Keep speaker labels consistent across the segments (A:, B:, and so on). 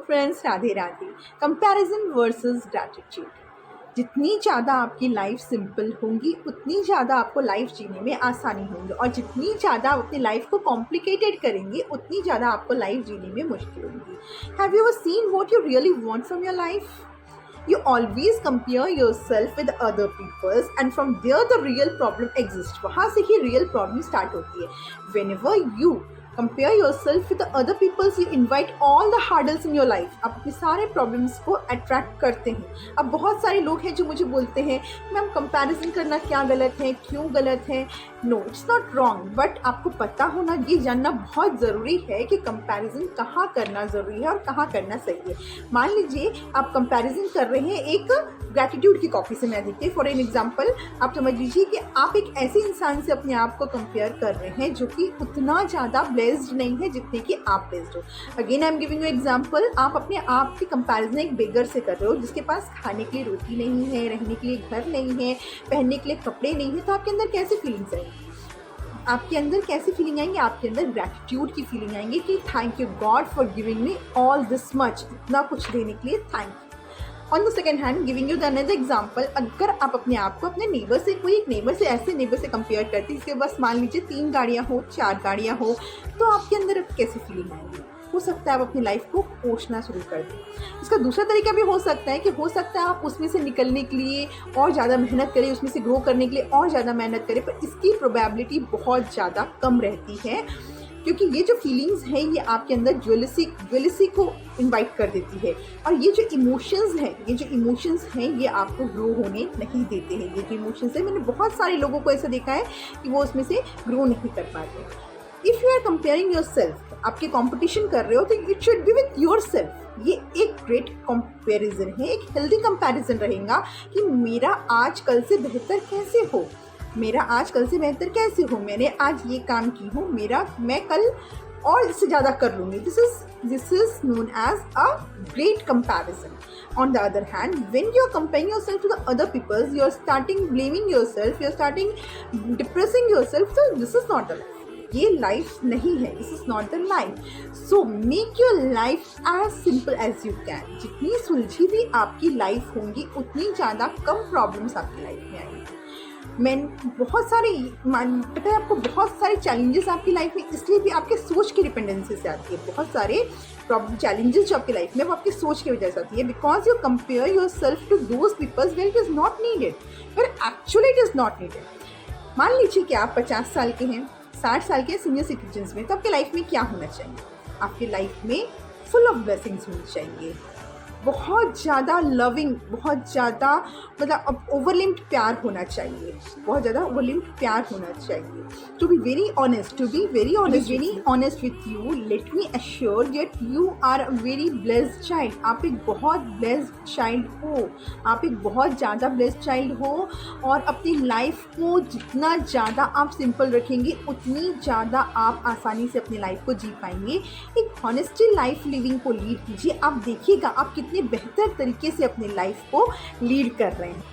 A: Friends, Radhe Radhe. Comparison versus gratitude. जितनी ज़्यादा आपकी लाइफ सिंपल होंगी उतनी ज़्यादा आपको लाइफ जीने में आसानी होगी, और जितनी ज़्यादा आप अपनी लाइफ को कॉम्प्लिकेटेड करेंगे उतनी ज़्यादा आपको लाइफ जीने में मुश्किल होगी। Have you seen what you really want from your life? You always compare yourself with other people's and from there the real problem exists। वहाँ से ही real problem start होती है। Whenever you compare yourself with the other people's, you invite all the hurdles in your life। आप अपने सारे problems को attract करते हैं। अब बहुत सारे लोग हैं जो मुझे बोलते हैं मैम कंपैरिजन करना क्या गलत है, क्यों गलत है? No, it's not wrong, but आपको पता होना, ये जानना बहुत ज़रूरी है कि कंपैरिजन कहाँ करना ज़रूरी है और कहाँ करना सही है। मान लीजिए आप कंपैरिजन कर रहे हैं एक ग्रैटिट्यूड की कॉपी से। मैं देखिए फॉर एन एग्जांपल, आप समझ लीजिए कि आप एक ऐसे इंसान से अपने आप को कंपेयर कर रहे हैं जो कि उतना ज़्यादा ब्लेस्ड नहीं है जितने कि आप ब्लेस्ड हो। Again I am giving you example, आप अपने आप की कंपैरिजन एक बेगर से कर रहे हो जिसके पास खाने के लिए रोटी नहीं है, रहने के लिए घर नहीं है, पहनने के लिए कपड़े नहीं है। तो आपके अंदर कैसी फीलिंग्स आएंगी? आपके अंदर कैसी फीलिंग आएंगी? आपके अंदर ग्रैटिट्यूड की फीलिंग आएंगी कि thank you God for giving me all this much, इतना कुछ देने के लिए thank you. On the second hand, giving you the another example, अगर आप अपने आप को अपने नेबर से, कोई एक नेबर से, ऐसे नेबर से कंपेयर करती है जिसके पास मान लीजिए 3 गाड़ियाँ हो, 4 गाड़ियाँ हो, तो आपके अंदर अब कैसी फीलिंग आएगी? हो सकता है आप अपनी लाइफ को कोसना शुरू कर दें। इसका दूसरा तरीका भी हो सकता है कि हो सकता है आप उसमें से निकलने के लिए और ज़्यादा मेहनत करें, उसमें से ग्रो करने के लिए और ज़्यादा मेहनत करें, पर इसकी प्रोबेबिलिटी बहुत ज़्यादा कम रहती है, क्योंकि ये जो फीलिंग्स हैं ये आपके अंदर ज्वेलसी को इनवाइट कर देती है, और ये जो इमोशंस हैं ये आपको ग्रो होने नहीं देते हैं। ये जो इमोशंस हैं, मैंने बहुत सारे लोगों को ऐसा देखा है कि वो उसमें से ग्रो नहीं कर पाते। If you are comparing your self, आपके कॉम्पिटिशन कर रहे हो, तो it should be with your self. ये एक ग्रेट कंपेरिजन है, एक हेल्दी कंपेरिजन रहेगा कि मेरा आज कल से बेहतर कैसे हो, मेरा आज कल से बेहतर कैसे हो, मैंने आज ये काम की हूँ, मैं कल और इससे ज़्यादा कर लूँगी। This is known as a great comparison. On the other hand, when you are comparing yourself to the other people, you are starting blaming yourself, you are starting depressing yourself, so this is not a life। ये life नहीं है, this is not the life. So make your life as simple as you can. जितनी सुलझी हुई आपकी life होंगी उतनी ज़्यादा कम प्रॉब्लम्स आपकी लाइफ में आएंगी। पता है आपको, बहुत सारे चैलेंजेस आपकी लाइफ में इसलिए भी आपके सोच की डिपेंडेंसी से आती है। बहुत सारे प्रॉब्लम चैलेंजेस जो आपकी लाइफ में वो आपकी सोच की वजह से आती है, because you compare your self to those peoples where it is not needed, where actually it is not needed. मान लीजिए कि आप 50 साल के हैं, 60 साल के सीनियर सिटीजन्स में, तो आपकी लाइफ में क्या होना चाहिए? आपकी लाइफ में फुल ऑफ ब्लेसिंग्स होनी चाहिए, बहुत ज़्यादा लविंग, बहुत ज़्यादा मतलब ओवरलिम्ड प्यार होना चाहिए, बहुत ज़्यादा ओवरलिम्ड प्यार होना चाहिए। To be very honest with you, let me assure that you are a very blessed child. आप एक बहुत ब्लेस्ड चाइल्ड हो, आप एक बहुत ज़्यादा ब्लेस्ड चाइल्ड हो, और अपनी लाइफ को जितना ज़्यादा आप सिंपल रखेंगे उतनी ज़्यादा आप आसानी से अपनी लाइफ को जी पाएंगे। एक ऑनेस्टी लाइफ लिविंग को लीड कीजिए, आप देखिएगा आप कितने बेहतर तरीके से अपनी लाइफ को लीड कर रहे हैं।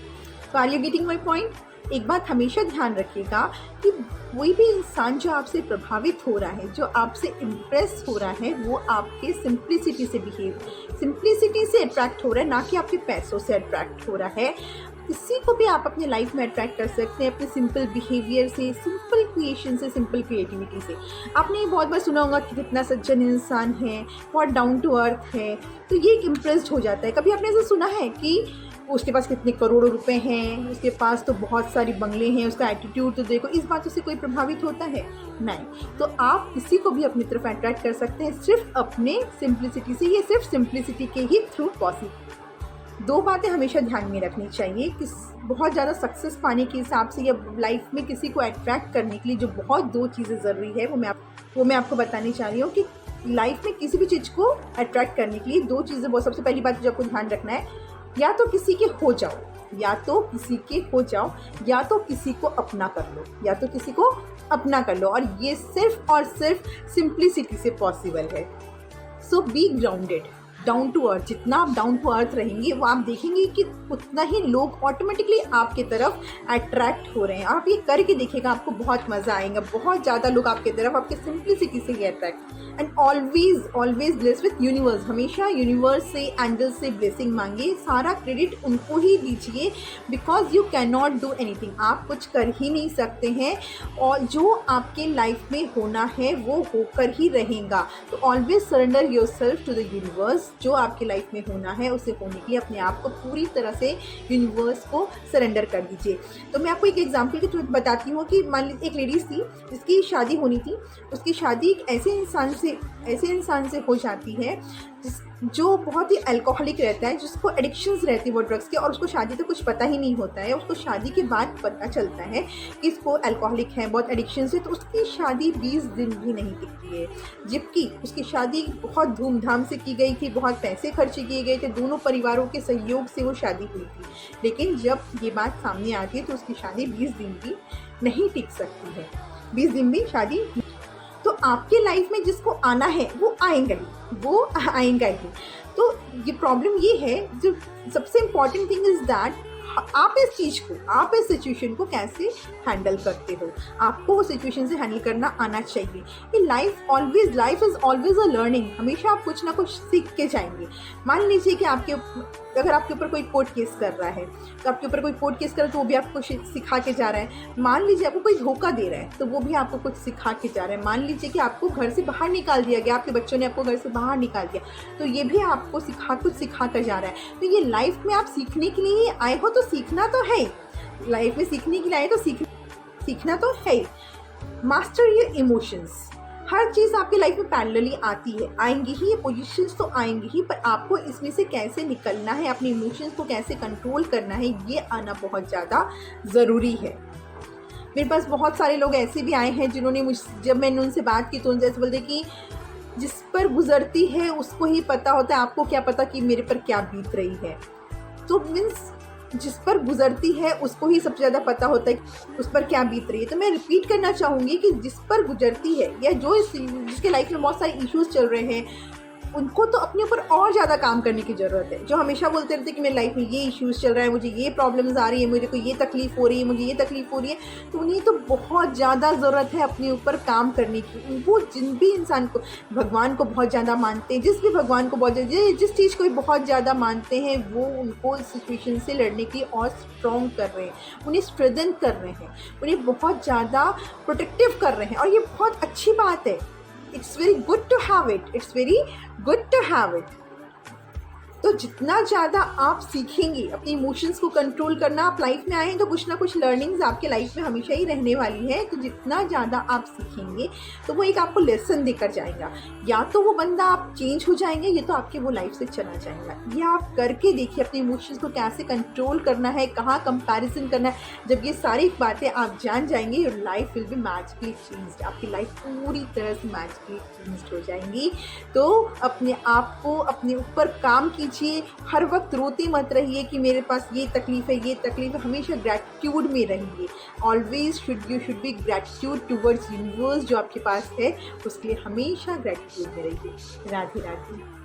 A: तो are you getting my point? एक बात हमेशा ध्यान रखिएगा कि कोई भी इंसान जो आपसे प्रभावित हो रहा है, जो आपसे इम्प्रेस हो रहा है, वो आपके सिंप्लिसिटी से अट्रैक्ट हो रहा है, ना कि आपके पैसों से अट्रैक्ट हो रहा है। किसी को भी आप अपने लाइफ में अट्रैक्ट कर सकते हैं अपने सिंपल बिहेवियर से, सिंपल क्रिएशन से, सिंपल क्रिएटिविटी से। आपने ये बहुत बार सुना होगा कि कितना सज्जन इंसान है, बहुत डाउन टू अर्थ है, तो ये एक इम्प्रेस्ड हो जाता है। कभी आपने ऐसा सुना है कि उसके पास कितने करोड़ों रुपए हैं, उसके पास तो बहुत सारी बंगले हैं, उसका एटीट्यूड तो देखो, इस बातों से कोई प्रभावित होता है? नहीं। तो आप किसी को भी अपनी तरफ अट्रैक्ट कर सकते हैं सिर्फ अपने सिंप्लिसिटी से। ये सिर्फ सिंप्लिसिटी के ही थ्रू पॉसिबल। 2 बातें हमेशा ध्यान में रखनी चाहिए कि बहुत ज़्यादा सक्सेस पाने के हिसाब से या लाइफ में किसी को अट्रैक्ट करने के लिए जो बहुत 2 चीज़ें ज़रूरी है, वो मैं आपको बतानी चाह रही हूँ कि लाइफ में किसी भी चीज़ को अट्रैक्ट करने के लिए 2 चीज़ें बहुत, सबसे पहली बात जो आपको ध्यान रखना है, या तो किसी के हो जाओ, या तो किसी को अपना कर लो, और ये सिर्फ और सिर्फ सिंप्लिसिटी से पॉसिबल है। So be grounded, down to earth, जितना आप डाउन टू अर्थ रहेंगे वो आप देखेंगे कि उतना ही लोग ऑटोमेटिकली आपके तरफ अट्रैक्ट हो रहे हैं। आप ये करके देखिएगा, आपको बहुत मज़ा आएगा, बहुत ज़्यादा लोग आपके तरफ आपके सिंप्लिसिटी से ही attract. And always always bless with universe, हमेशा यूनिवर्स से, एंजल से ब्लेसिंग मांगिए, सारा क्रेडिट उनको ही दीजिए, because you can not do anything, आप कुछ कर ही नहीं सकते हैं, और जो आपके लाइफ में होना है वो होकर ही रहेगा। तो always surrender your self to the universe, जो आपकी लाइफ में होना है उसे होने के लिए अपने आप को पूरी तरह से यूनिवर्स को सरेंडर कर दीजिए। तो मैं आपको एक एग्जांपल के थ्रू बताती हूँ कि मान लीजिए एक लेडीज़ थी जिसकी शादी होनी थी, उसकी शादी एक ऐसे इंसान से हो जाती है जो बहुत ही अल्कोहलिक रहता है, जिसको एडिक्शंस रहती है वो ड्रग्स के, और उसको शादी तो कुछ पता ही नहीं होता है, उसको शादी के बाद पता चलता है कि इसको अल्कोहलिक है, बहुत एडिक्शंस है। तो उसकी शादी 20 दिन भी नहीं टिकती है, जबकि उसकी शादी बहुत धूमधाम से की गई थी, बहुत पैसे खर्चे किए गए थे, दोनों परिवारों के सहयोग से वो शादी हुई थी। लेकिन जब ये बात सामने आती है तो उसकी शादी 20 दिन भी नहीं टिक सकती है, 20 दिन भी शादी। तो आपके लाइफ में जिसको आना है वो आएगा ही। तो ये प्रॉब्लम ये है, जो सबसे इम्पॉर्टेंट थिंग इज़ दैट आप इस चीज़ को, आप इस सिचुएशन को कैसे हैंडल करते हो, आपको वो सिचुएशन से हैंडल करना आना चाहिए। ये life is always a learning, हमेशा आप कुछ ना कुछ सीख के जाएंगे। मान लीजिए कि अगर आपके ऊपर कोई कोर्ट केस कर रहा है, तो आपके ऊपर कोई कोर्ट केस कर रहा है तो वो भी आपको सिखा के जा रहा है। मान लीजिए आपको कोई धोखा दे रहा है तो वो भी आपको कुछ सिखा के जा रहा है। मान लीजिए कि आपको घर से बाहर निकाल दिया गया, आपके बच्चों ने आपको घर से बाहर निकाल दिया, तो ये भी आपको कुछ सिखा कर जा रहा है। तो ये लाइफ में आप सीखने के लिए आए हो, तो सीखना तो है, लाइफ में सीखने के लिए आए तो सीखना तो है। मास्टर योर इमोशंस, हर चीज़ आपकी लाइफ में पैरेलली आती है, आएंगी ही, ये पोजीशंस तो आएंगी ही, पर आपको इसमें से कैसे निकलना है, अपने इमोशंस को कैसे कंट्रोल करना है, ये आना बहुत ज़्यादा ज़रूरी है। मेरे पास बहुत सारे लोग ऐसे भी आए हैं जिन्होंने जब मैंने उनसे बात की तो उनसे ऐसे बोलते कि जिस पर गुजरती है उसको ही पता होता है, आपको क्या पता कि मेरे पर क्या बीत रही है। तो मीन्स जिस पर गुजरती है उसको ही सबसे ज़्यादा पता होता है उस पर क्या बीत रही है। तो मैं रिपीट करना चाहूँगी कि जिस पर गुजरती है, या जिसके लाइफ में बहुत सारे इश्यूज़ चल रहे हैं, उनको तो अपने ऊपर और ज़्यादा काम करने की ज़रूरत है। जो हमेशा बोलते रहते हैं कि मेरी लाइफ में ये इश्यूज़ चल रहा है, मुझे ये प्रॉब्लम्स आ रही है, मेरे को ये तकलीफ़ हो रही है, मुझे ये तकलीफ़ हो रही है, तो उन्हें तो बहुत ज़्यादा ज़रूरत है अपने ऊपर काम करने की। वो जिन भी इंसान को भगवान को बहुत ज़्यादा मानते हैं, जिस भी भगवान को जिस चीज़ को बहुत ज़्यादा मानते हैं, वो उनको सिचुएशन से लड़ने के लिए और स्ट्रॉन्ग कर रहे हैं, उन्हें स्ट्रेंथन कर रहे हैं, उन्हें बहुत ज़्यादा प्रोटेक्टिव कर रहे हैं, और ये बहुत अच्छी बात है। It's very good to have it. तो जितना ज़्यादा आप सीखेंगे अपने इमोशंस को कंट्रोल करना, आप लाइफ में आए हैं तो कुछ ना कुछ लर्निंग्स आपके लाइफ में हमेशा ही रहने वाली है। तो जितना ज़्यादा आप सीखेंगे तो वो एक आपको लेसन देकर जाएगा, या तो वो बंदा आप चेंज हो जाएंगे, या तो आपके वो लाइफ से चला जाएगा। ये आप करके देखिए, अपने इमोशंस को कैसे कंट्रोल करना है, कहाँ कंपैरिजन करना है। जब ये सारी बातें आप जान जाएंगे, your life will be magically changed, आपकी लाइफ पूरी तरह से मैजिकली चेंज्ड हो जाएंगी। तो अपने आप को अपने ऊपर काम कीजिए, हर वक्त रोते मत रहिए कि मेरे पास ये तकलीफ़ है, हमेशा ग्रैटिट्यूड में रहिए। Always you should be gratitude towards universe, जो आपके पास है उसके लिए हमेशा ग्रैटिट्यूड में रहिए। राधे राधे।